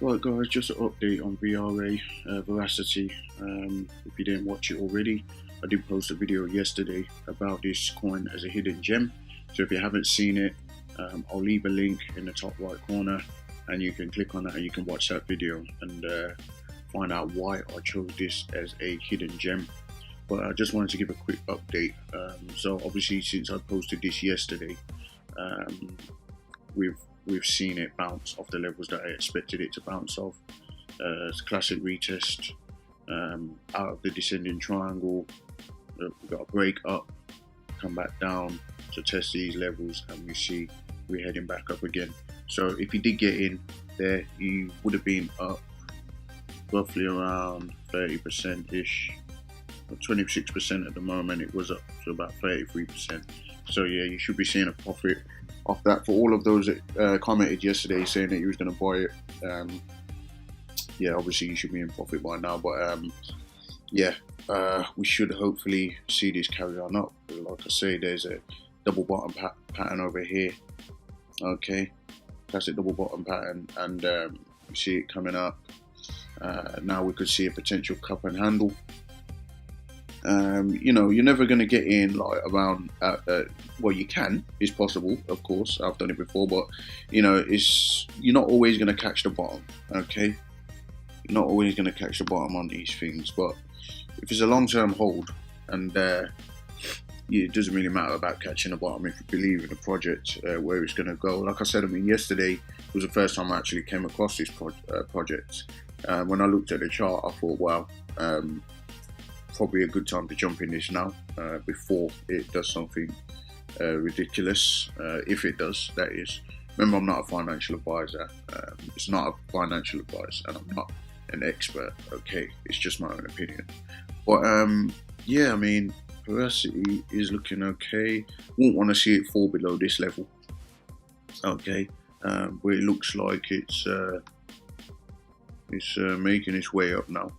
Right guys, just an update on VRA, Verasity. If you didn't watch it already, I did post a video yesterday about this coin as a hidden gem. So if you haven't seen it, I'll leave a link in the top right corner and you can click on that and you can watch that video and find out why I chose this as a hidden gem. But I just wanted to give a quick update. So obviously since I posted this yesterday, we've seen it bounce off the levels that I expected it to bounce off. It's a classic retest out of the descending triangle. We've got a break up, come back down to test these levels, and we see we're heading back up again. So if you did get in there, you would have been up roughly around 30% ish, 26% at the moment. It was up to about 33%. So yeah, you should be seeing a profit off that. For all of those that commented yesterday saying that you was going to buy it, yeah, obviously you should be in profit by now. But yeah, we should hopefully see this carry on up. Like I say, there's a double bottom pattern over here. Okay, classic double bottom pattern, and you see it coming up. Now we could see a potential cup and handle. You know, you're never going to get in like around, well, you can, it's possible, of course, I've done it before, but you know, you're not always going to catch the bottom, okay? You're not always going to catch the bottom on these things, but if it's a long-term hold, and yeah, it doesn't really matter about catching the bottom if you believe in the project, where it's going to go. Like I said, I mean, yesterday was the first time I actually came across this project. When I looked at the chart, I thought, wow, probably a good time to jump in this now, before it does something ridiculous, if it does, that is. Remember, I'm not a financial advisor. It's not a financial advice, and I'm not an expert, okay? It's just my own opinion. But yeah, I mean, Verasity is looking okay. Won't want to see it fall below this level, okay? But it looks like it's making its way up now.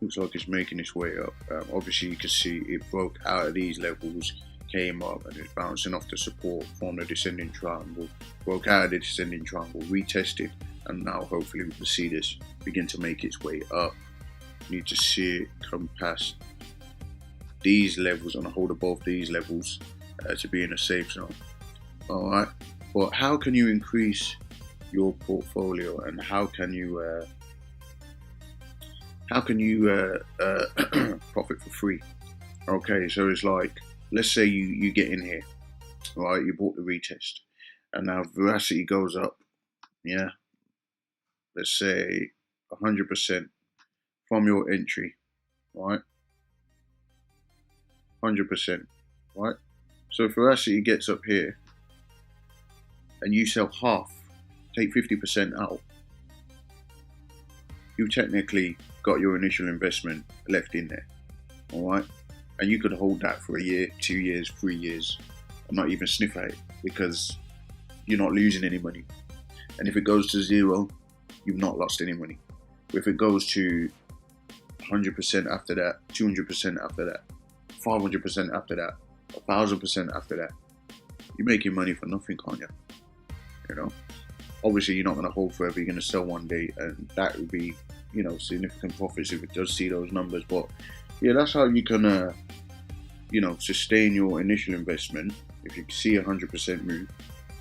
Looks like it's making its way up. Obviously you can see it broke out of these levels, came up, and it's bouncing off the support from the descending triangle, broke out of the descending triangle, retested, and now hopefully we can see this begin to make its way up. Need to see it come past these levels and hold above these levels to be in a safe zone. Alright, but how can you increase your portfolio, and how can you profit for free? Okay, so it's like, let's say you get in here, right? You bought the retest, and now Verasity goes up, yeah, let's say 100% from your entry, right? 100%, right? So if Verasity gets up here, and you sell half, take 50% out, you technically got your initial investment left in there, all right? And you could hold that for a year, 2 years, 3 years, and not even sniff at it, because you're not losing any money. And if it goes to zero, you've not lost any money. But if it goes to 100% after that, 200% after that, 500% after that, 1,000% after that, you're making money for nothing, aren't you? You know? Obviously, you're not going to hold forever. You're going to sell one day, and that would be, you know, significant profits if it does see those numbers. But yeah, that's how you can, you know, sustain your initial investment if you see 100% move,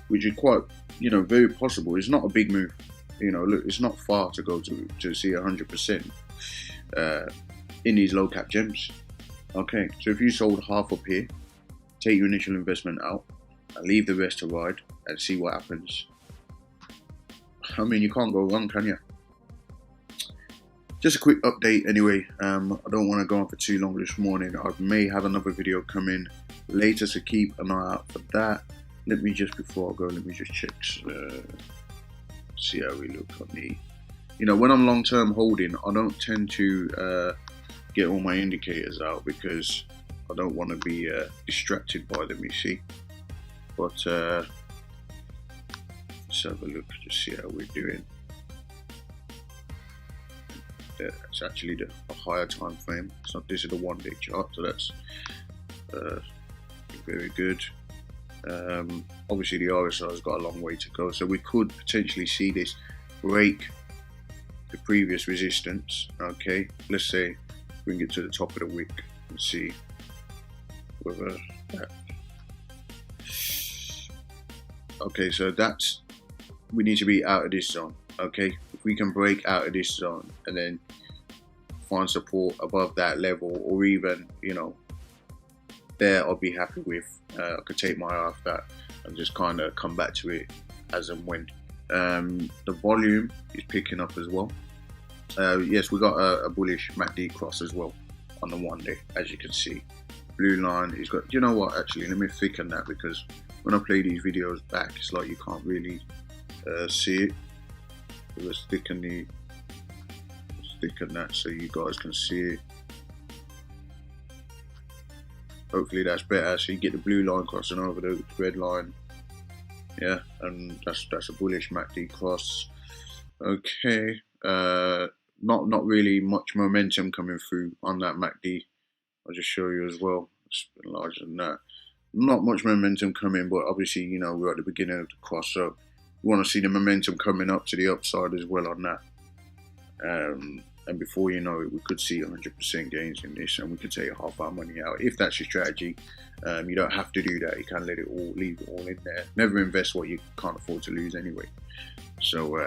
which is quite, you know, very possible. It's not a big move, you know. Look, it's not far to go to see 100% in these low cap gems. Okay, so if you sold half up here, take your initial investment out, and leave the rest to ride, and see what happens. I mean, you can't go wrong, can you? Just a quick update anyway. I don't want to go on for too long this morning. I may have another video coming later, so keep an eye out for that. Let me just, before I go, let me just check, see how we look on the, you know, when I'm long-term holding, I don't tend to get all my indicators out because I don't want to be distracted by them, you see. But let's have a look, just see how we're doing. It's actually a higher time frame. So this is the 1 day chart, so that's very good. Obviously the RSI has got a long way to go, so we could potentially see this break the previous resistance, okay, let's say bring it to the top of the wick and see whether that, okay, so that's, we need to be out of this zone, okay. If we can break out of this zone and then find support above that level, or even, you know, there, I'll be happy with. I could take my eye off that and just kind of come back to it as and when. The volume is picking up as well. Yes, we got a bullish MACD cross as well on the 1 day, as you can see. Blue line is got, you know what, actually, let me thicken that, because when I play these videos back, it's like you can't really see it. So let's thicken that so you guys can see it. Hopefully that's better, so you get the blue line crossing over the red line. Yeah, and that's a bullish MACD cross. Okay, not really much momentum coming through on that MACD. I'll just show you as well. It's been larger than that. Not much momentum coming, but obviously, you know, we're at the beginning of the cross, so we want to see the momentum coming up to the upside as well on that. And before you know it, we could see 100% gains in this, and we could take half our money out if that's your strategy. You don't have to do that. You can let it all, leave it all in there. Never invest what you can't afford to lose anyway. So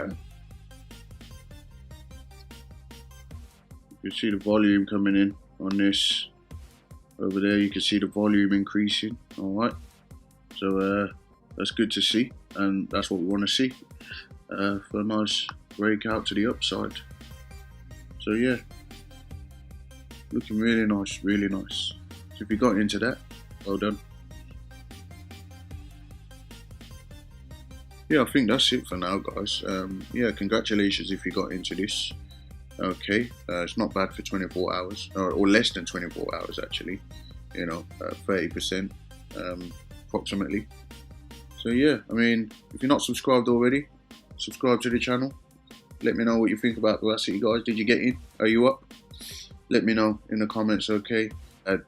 you can see the volume coming in on this. Over there, you can see the volume increasing. All right. So that's good to see, and that's what we want to see for a nice breakout to the upside. So yeah, looking really nice, really nice. So if you got into that, well done. Yeah, I think that's it for now, guys. Yeah, congratulations if you got into this. Okay, it's not bad for 24 hours, or less than 24 hours actually. You know, 30% approximately. So yeah, I mean, if you're not subscribed already, subscribe to the channel. Let me know what you think about Verasity, guys. Did you get in? Are you up? Let me know in the comments, okay?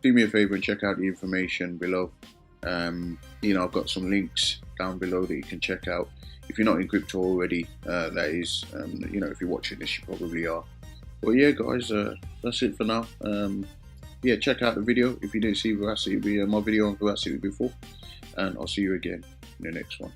Do me a favor and check out the information below. You know, I've got some links down below that you can check out. If you're not in crypto already, that is, you know, if you're watching this, you probably are. But yeah, guys, that's it for now. Yeah, check out the video if you didn't see Verasity, my video on Verasity before. And I'll see you again in the next one.